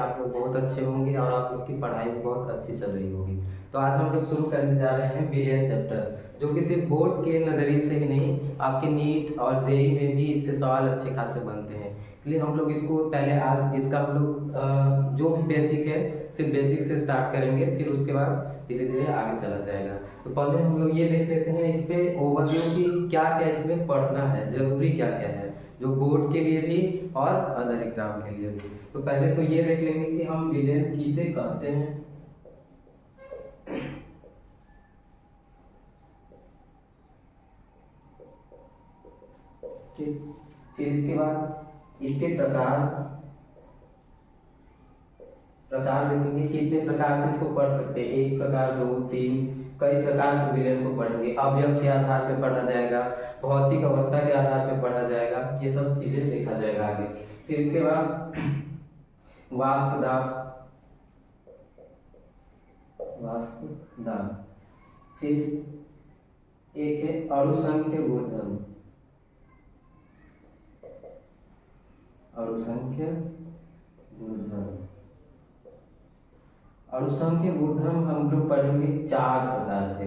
आप लोग बहुत अच्छे होंगे और आप लोग की पढ़ाई भी बहुत अच्छी चल रही होगी। तो आज हम लोग शुरू करने जा रहे हैं बिलियन चैप्टर, जो कि सिर्फ बोर्ड के नज़रिए से ही नहीं, आपके नीट और जेई में भी इससे सवाल अच्छे खासे बनते हैं। इसलिए हम लोग इसको पहले आज इसका हम लोग जो भी बेसिक है सिर्फ बेसिक से स्टार्ट करेंगे, फिर उसके बाद धीरे धीरे आगे चला जाएगा। तो पहले हम लोग ये देख लेते हैं इस पे ओवरव्यू की क्या क्या इसमें पढ़ना है, जरूरी क्या क्या है, जो बोर्ड के लिए भी और अदर एग्जाम के लिए भी। तो पहले तो ये देख लेंगे कि हम बिलियन किसे कहते हैं। ठीक, फिर इसके बाद इसके प्रकार देखेंगे, कितने प्रकार से इसको पढ़ सकते हैं, एक प्रकार, दो, तीन, कई प्रकार से विलयन को पढ़ेंगे। अवयव के आधार पर पढ़ा जाएगा, भौतिक अवस्था के आधार पर पढ़ा जाएगा, ये सब चीजें देखा जाएगा आगे। फिर इसके बाद वास्तुदाब, फिर एक है अणुसंख्य गुणधर्म, अणुसंख्य गुणधर्म हम लोग पढ़ेंगे 4 प्रकार से।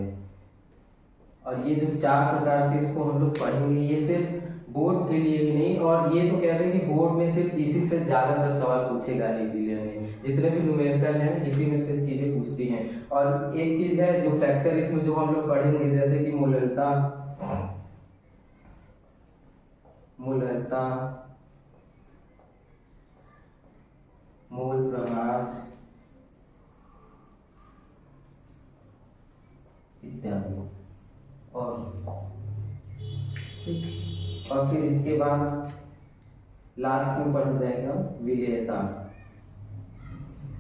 और ये जो 4 प्रकार से इसको हम लोग पढ़ेंगे, ये सिर्फ बोर्ड के लिए ही नहीं, और ये तो कह रहे हैं कि बोर्ड में सिर्फ इसी से ज्यादातर सवाल पूछेगा ही बिलियन में, जितने भी न्यूमेरिकल हैं इसी में से चीजें पूछती हैं। और एक चीज है जो फैक्टर इसमें जो हम लोग पढ़ेंगे, जैसे कि मूलता, मूल प्रभाज इत्यादि। और फिर इसके बाद लास्ट में पढ़ा जाएगा विलेयता।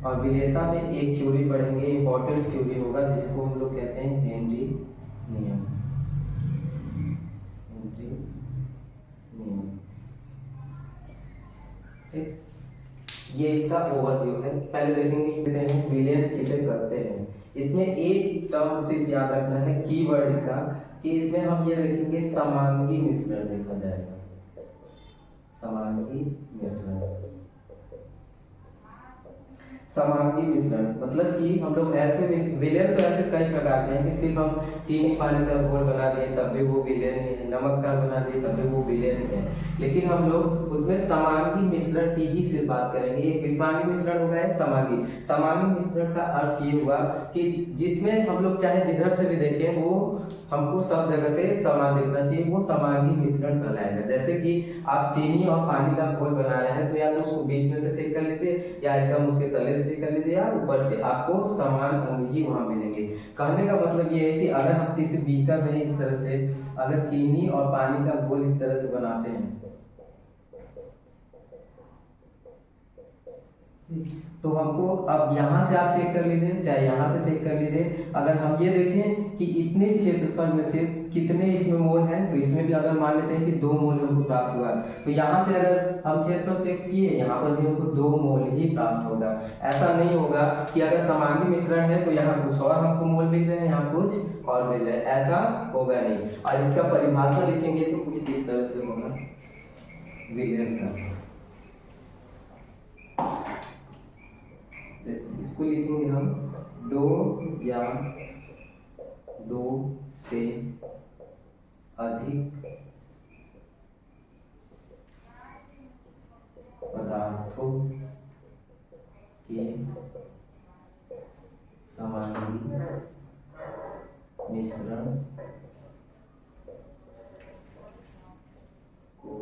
और विलेयता में एक थ्योरी पढ़ेंगे, इंपॉर्टेंट थ्योरी होगा, जिसको हम लोग कहते हैं हेनरी नियम। ठीक, ये इसका ओवरव्यू है। पहले देखेंगे विलियन किसे कहते हैं। इसमें एक टर्म सिर्फ याद रखना है, कीवर्ड इसका, कि इसमें हम ये देखेंगे समांगी मिश्रण देखा जाएगा, समांगी मिश्रण मतलब कि हम लोग ऐसे विलयन तो ऐसे कई प्रकार के हैं कि सिर्फ हम चीनी पानी का घोल बना दिए तब भी वो विलयन है, नमक का बना दिए तब भी वो विलयन है, लेकिन हम लोग उसमें समांगी मिश्रण की ही सिर्फ बात करेंगे। एक विस्मांगी मिश्रण होगा, एक समांगी। समांगी मिश्रण का अर्थ ये हुआ कि जिसमें हम लोग चाहे जिधर से भी देखें वो हमको सब जगह से समान दिखना चाहिए, वो समांगी मिश्रण कहलाएगा। जैसे कि आप चीनी और पानी का घोल बना रहे हैं, तो या तो उसको बीच में से चेक कर लीजिए, या एकदम उसके तले से चेक कर लीजिए, या ऊपर से, आपको समान अंग ही वहां मिलेंगे। कहने का मतलब ये है कि अगर हम किसी बीकर में इस तरह से अगर चीनी और पानी का घोल इस तरह से बनाते हैं, तो हमको अब यहाँ से आप चेक कर लीजिए, चाहे यहाँ से चेक कर लीजिए, अगर हम ये देखें कि इतने क्षेत्रफल में से कितने इसमें मोल हैं, तो इसमें भी अगर मान लेते हैं कि 2 मोल हमको प्राप्त हुआ, तो यहाँ से अगर हम क्षेत्रफल चेक किए, यहाँ पर भी हमको 2 मोल ही प्राप्त होगा। ऐसा नहीं होगा कि अगर समांगी मिश्रण है तो यहाँ कुछ और हमको मोल मिल रहे हैं, यहाँ कुछ और मिल रहे हैं, ऐसा होगा नहीं। और इसका परिभाषा लिखेंगे तो कुछ इस तरह से होगा विलयन का। इसको लिखेंगे हम 2 या 2 से अधिक पदार्थों के समांगी मिश्रण को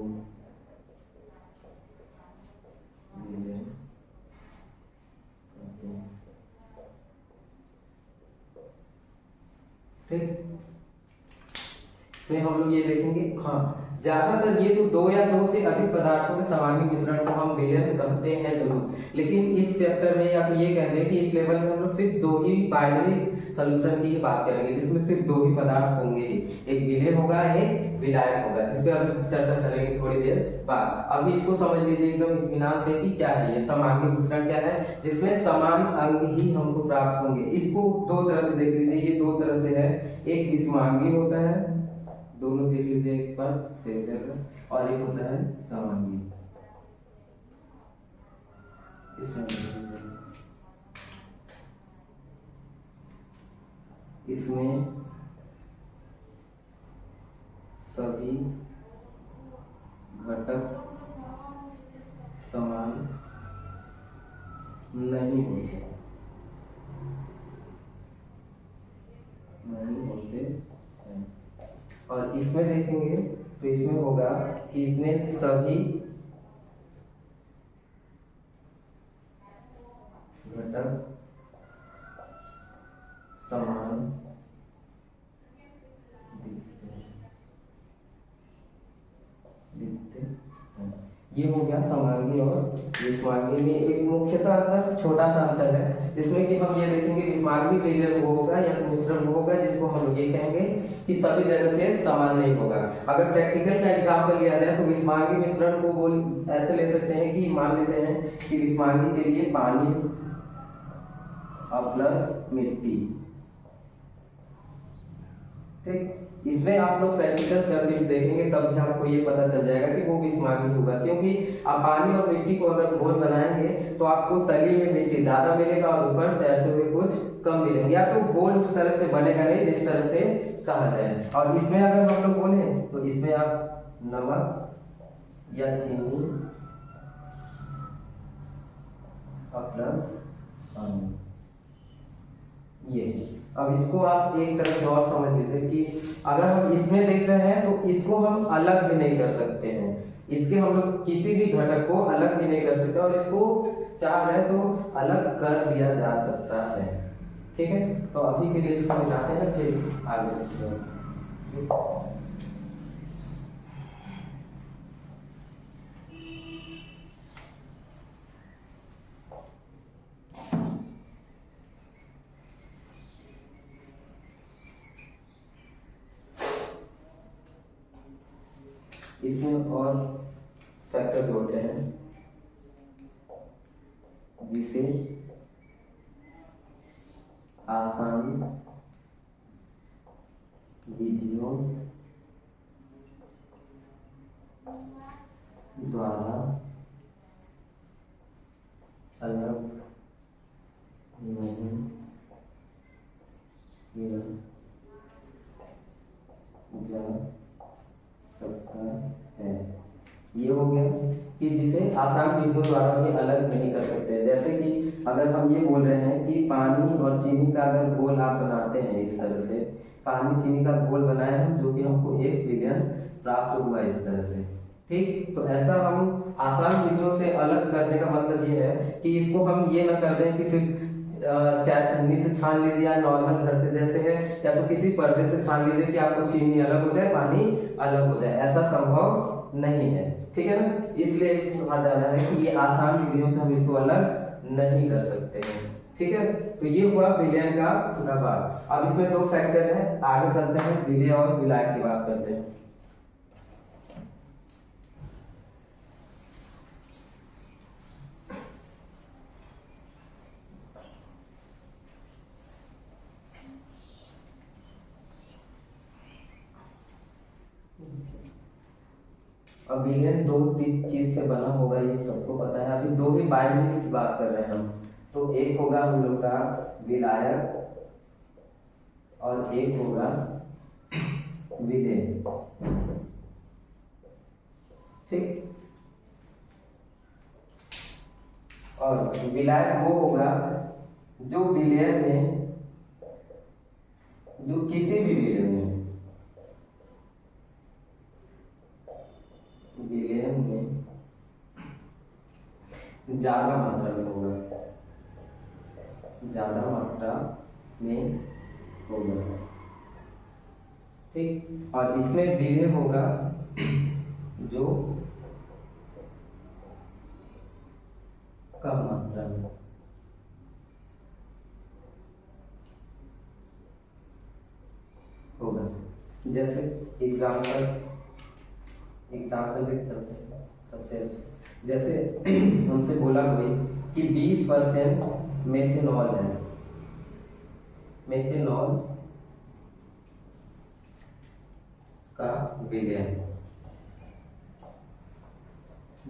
विलयन कहते हैं। ठीक, इसमें हम लोग ये देखेंगे, हाँ ज्यादातर ये तो 2 या 2 से अधिक पदार्थों के समांगी मिश्रण को हम विलयन कहते हैं जरूर, लेकिन इस चैप्टर में या तो ये कह दें कि इस लेवल में हम लोग सिर्फ 2 ही बाइनरी सॉल्यूशन की ही बात करेंगे, जिसमें सिर्फ 2 ही पदार्थ होंगे, एक विलय होगा, एक विलायक होगा, जिस पे हम चर्चा करेंगे थोड़ी देर बाद। अभी इसको समझ लीजिए एकदम इत्मीनान से कि क्या है ये समांगी मिश्रण, क्या है, जिसमें समान अंग ही हमको प्राप्त होंगे। इसको 2 तरह से देख लीजिए, ये 2 तरह से है, एक विस्मांगी होता है, दोनों देख लीजिए एक बार सेव करके, और एक होता है समांगी। इसमें इसमें सभी घटक समान नहीं होते हैं। और इसमें देखेंगे तो इसमें होगा कि इसमें सभी घटक समान दिखते हैं। ये हो गया समांगी और विषमांगी में एक मुख्यतः अंतर, छोटा सा अंतर है, जिसमें कि हम ये देखेंगे विषमांगी विलयन वो होगा या तो मिश्रण वो होगा जिसको हम लोग ये कहेंगे कि सभी जगह से समान नहीं होगा। अगर प्रैक्टिकल का एग्जाम्पल लिया जाए तो विषमांगी मिश्रण को बोल ऐसे ले सकते हैं कि मान लेते हैं कि विषमांगी के लिए पानी और प्लस मिट्टी, ठीक। इसमें आप लोग प्रैक्टिकल करके भी देखेंगे तब भी आपको ये पता चल जाएगा कि वो विषमांगी होगा, क्योंकि आप पानी और मिट्टी को अगर घोल बनाएंगे तो आपको तली में मिट्टी ज्यादा मिलेगा और ऊपर तैरते हुए कुछ कम मिलेंगे, या तो घोल उस तरह से बनेगा नहीं जिस तरह से कहा जाए। और इसमें अगर हम लोग बोले तो इसमें आप नमक या चीनी और प्लस पानी, ये। अब इसको आप एक तरह से और समझ लीजिए कि अगर हम इसमें देख रहे हैं तो इसको हम अलग भी नहीं कर सकते हैं, इसके हम लोग किसी भी घटक को अलग भी नहीं कर सकते, और इसको चाहा जाए तो अलग कर दिया जा सकता है, ठीक है। तो अभी के लिए इसको मिलाते हैं, फिर आगे बढ़ते हैं। इसमें और फैक्टर जोड़ते हैं जिसे आसान विधियों द्वारा अलग नहीं किया जा सकता है। ये हो गया कि जिसे आसान विधियों द्वारा भी अलग नहीं कर सकते। जैसे कि अगर हम ये बोल रहे हैं कि पानी और चीनी का अगर घोल आप बनाते हैं, इस तरह से पानी चीनी का घोल बनाए हैं जो कि हमको एक विलयन प्राप्त हुआ इस तरह से, ठीक। तो ऐसा हम आसान विधियों से अलग करने का मतलब ये है कि इसको हम ये ना कर दें कि सिर्फ चाय छन्नी से छान लीजिए या नॉर्मल घर पे जैसे है, या तो किसी पर्दे से छान लीजिए कि आपको चीनी अलग हो जाए पानी अलग हो जाए, ऐसा संभव नहीं है, ठीक है ना। इसलिए इसको कहा जा रहा है कि ये आसान विधियों से हम इसको अलग नहीं कर सकते हैं, ठीक है। तो ये हुआ विलयन का पूरा भाग। अब इसमें दो फैक्टर है, आगे चलते हैं विलय और विलायक की बात करते हैं। अब विलयन दो चीज से बना होगा, ये सबको पता है। अभी दो ही बाइंडिंग की बात कर रहे हैं हम, तो एक होगा हम लोग का विलायक और एक होगा विलय, ठीक। और विलायक वो होगा जो विलय में, जो किसी भी विलय में ज्यादा मात्रा में होगा, ज्यादा मात्रा में होगा, ठीक। और इसमें विलय होगा जो कम मात्रा में होगा। जैसे एग्जाम्पल देख चलते हैं सबसे अच्छा। जैसे हमसे बोला कोई कि 20% मेथेनॉल है, मेथेनॉल का विलयन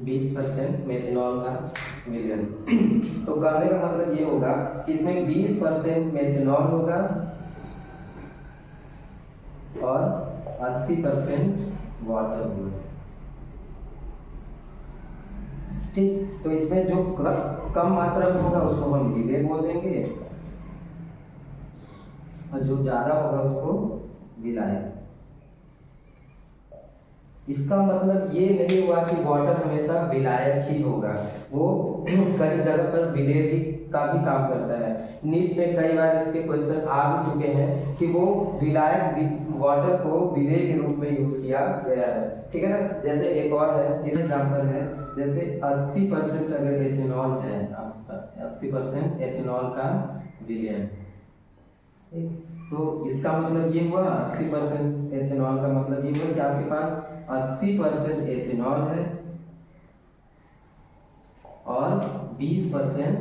20% मेथेनॉल का विलयन। तो कहने का मतलब ये होगा कि इसमें 20% मेथेनॉल होगा और 80% वाटर हुए। ठीक, तो इसमें जो कम मात्रा में होगा उसको हम विलेय बोल देंगे और जो ज्यादा होगा उसको विलायक। इसका मतलब ये नहीं हुआ कि वाटर हमेशा विलायक ही होगा, वो कई जगह पर विलेय भी का भी काम करता है। नीट में कई बार इसके क्वेश्चन आ भी चुके हैं कि वो विलायक वाटर को विलेय के रूप में यूज किया गया है। ठीक है ना। जैसे एक और है, इस एग्जांपल है, जैसे 80% अगर एथेनॉल है, 80% एथेनॉल का विलयन, तो इसका मतलब ये हुआ 80% एथेनॉल का मतलब ये हुआ कि आपके पास 80% एथेनॉल है और 20%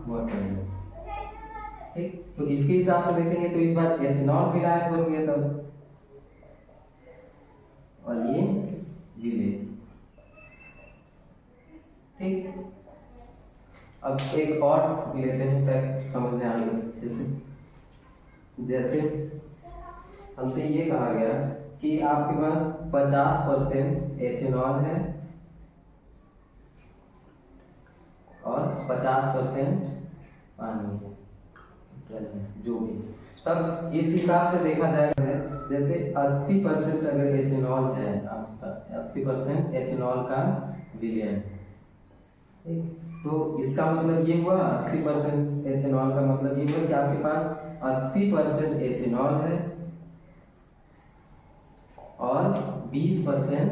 वाटर है। ठीक, तो इसके हिसाब से देखेंगे तो इस बार एथेनॉल विलायक बन गया तब, और ये विलेय। ठीक, अब एक और लेते हैं फैक्ट समझने आगे अच्छे से। जैसे हमसे ये कहा गया कि आपके पास 50% एथेनॉल है और 50% पानी है, जो भी, तब इस हिसाब से देखा जाएगा। जैसे 80% अगर एथेनॉल है, आपका 80% एथेनॉल का विलयन, तो इसका मतलब ये हुआ 80% एथेनॉल का मतलब ये हुआ कि आपके पास 80% एथेनॉल है और 20%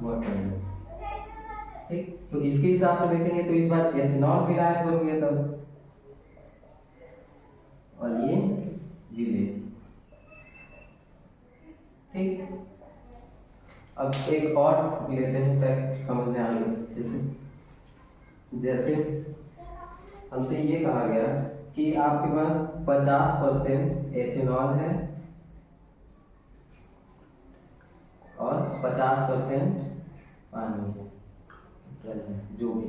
वाटर है। ठीक, तो इसके हिसाब से देखेंगे तो इस बार एथेनॉल विलायक बन गया तब, और ये विलेय। ठीक, अब एक और लेते हैं फैक्ट समझने आगे अच्छे से। जैसे हमसे ये कहा गया कि आपके पास 50% एथेनॉल है और 50% पानी है, जो भी,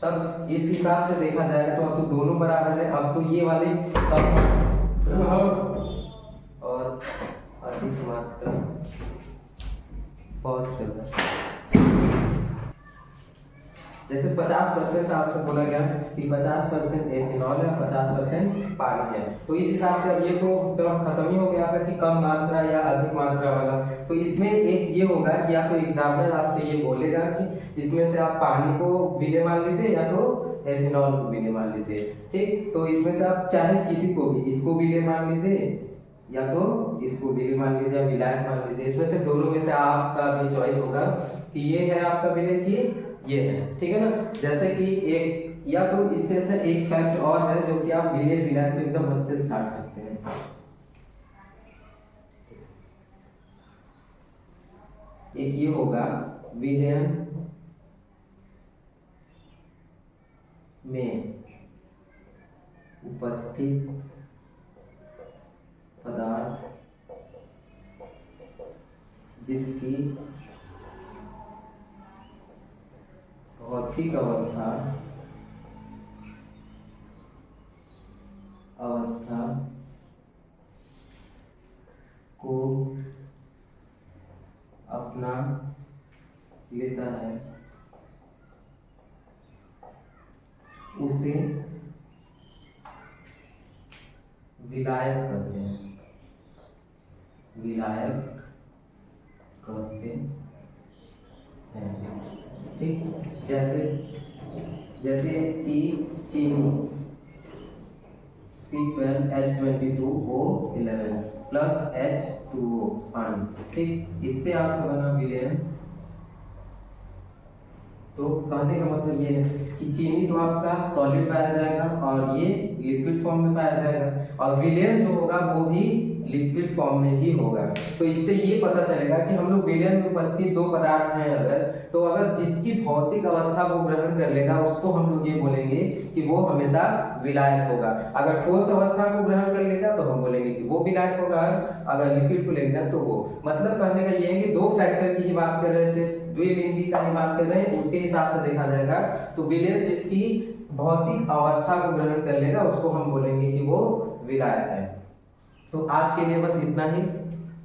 तब इस हिसाब से देखा जाएगा तो अब तो दोनों बराबर है। अब तो ये वाले कम और अधिक मात्रा, पॉज करना। जैसे 50% आपसे बोला गया कि 50% एथेनॉल है, 50% पानी है, तो इस हिसाब से अब ये तो तरफ खत्म ही हो गया आपका कि कम मात्रा या अधिक मात्रा वाला। तो इसमें एक ये होगा कि या तो एग्जामिनर आपसे ये बोलेगा कि इसमें से आप पानी को विलेय मान लीजिए या तो एथेनॉल को विलेय मान लीजिए। ठीक, तो इसमें से आप चाहे किसी को भी, इसको विलेय मान लीजिए या तो इसको विलेय मान लीजिए या विलायक मान लीजिए। इसमें से दोनों में से आपका भी चॉइस होगा कि ये है आपका विलेय की ये है। ठीक है ना। जैसे कि एक या तो इससे अच्छा एक फैक्ट और है जो कि आप विलेय विलायक को एकदम अच्छे से छाट सकते हैं। एक ये होगा विलयन में उपस्थित पदार्थ जिसकी भौतिक अवस्था को अपना लेता है उसे विलायक कहते हैं, विलायक कहते हैं। ठीक, जैसे कि चीनी C12H22O11 प्लस H2O पानी। ठीक, इससे आपका बना विलयन। तो कहने का मतलब ये है कि चीनी तो आपका सॉलिड पाया जाएगा और ये लिक्विड फॉर्म में पाया जाएगा, और विलयन जो होगा वो भी लिक्विड फॉर्म में ही होगा। तो इससे ये पता चलेगा कि हम लोग विलयन में उपस्थित दो पदार्थ हैं अगर जिसकी भौतिक अवस्था वो ग्रहण कर लेगा उसको हम लोग ये बोलेंगे कि वो हमेशा विलायक होगा। अगर ठोस अवस्था को ग्रहण कर लेगा तो हम बोलेंगे कि वो विलायक होगा, अगर लिक्विड को लेगा तो वो। मतलब कहने का ये है कि दो फैक्टर की ही बात कर रहे हैं, सिर्फ द्विलिंगी का ही बात कर रहे हैं, उसके हिसाब से देखा जाएगा तो विलयन जिसकी भौतिक अवस्था को ग्रहण कर लेगा उसको हम बोलेंगे कि वो विलायक है। तो आज के लिए बस इतना ही।